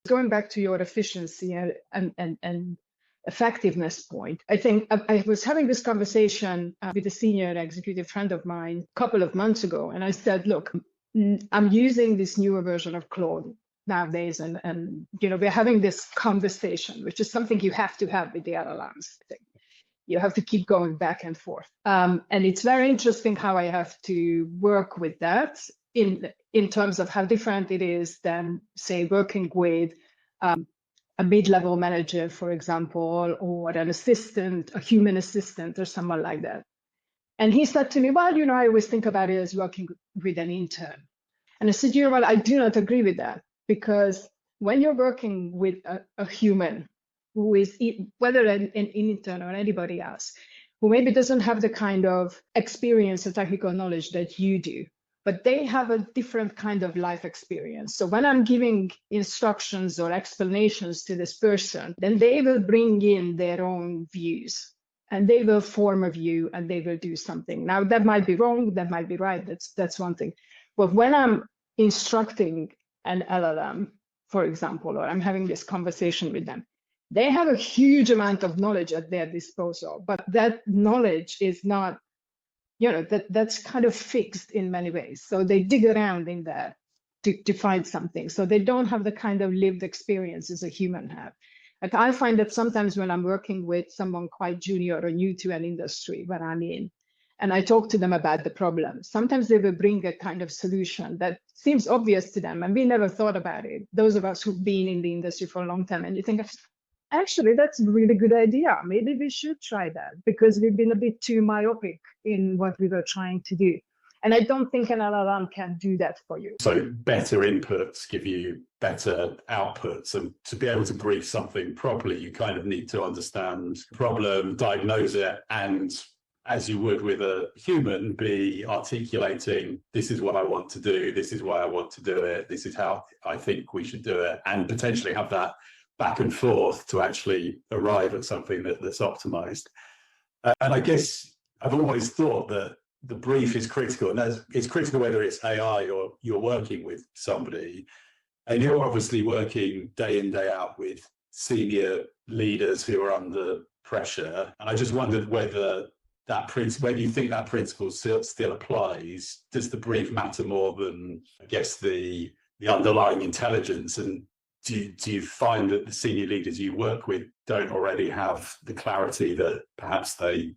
Going back to your efficiency and effectiveness point, I think I was having this conversation with a senior executive friend of mine a couple of months ago, and I said, look, I'm using this newer version of Claude nowadays, and we're having this conversation, which is something you have to have with the LLMs. You have to keep going back and forth. And it's very interesting how I have to work with that in terms of how different it is than, say, working with a mid-level manager, for example, or an assistant, a human assistant, or someone like that. And he said to me, well, I always think about it as working with an intern. And I said, what, I do not agree with that, because when you're working with a human who is, whether an intern or anybody else, who maybe doesn't have the kind of experience or technical knowledge that you do, but they have a different kind of life experience. So when I'm giving instructions or explanations to this person, then they will bring in their own views and they will form a view and they will do something. Now, that might be wrong, that might be right, that's one thing. But when I'm instructing an LLM, for example, or I'm having this conversation with them, they have a huge amount of knowledge at their disposal, but that knowledge is not, that's kind of fixed in many ways. So they dig around in there to find something. So they don't have the kind of lived experience as a human have. Like, I find that sometimes when I'm working with someone quite junior or new to an industry where I'm in, and I talk to them about the problem, sometimes they will bring a kind of solution that seems obvious to them, and we never thought about it. Those of us who've been in the industry for a long time, and you think, actually, that's a really good idea. Maybe we should try that, because we've been a bit too myopic in what we were trying to do. And I don't think an LLM can do that for you. So better inputs give you better outputs. And to be able to brief something properly, you kind of need to understand the problem, diagnose it, and as you would with a human, be articulating, this is what I want to do, this is why I want to do it, this is how I think we should do it, and potentially have that back and forth to actually arrive at something that's optimized. And I guess I've always thought that the brief is critical, and it's critical whether it's AI or you're working with somebody. And you're obviously working day in, day out with senior leaders who are under pressure. And I just wondered whether you think that principle still applies. Does the brief matter more than, I guess, the underlying intelligence? And do you find that the senior leaders you work with don't already have the clarity that perhaps they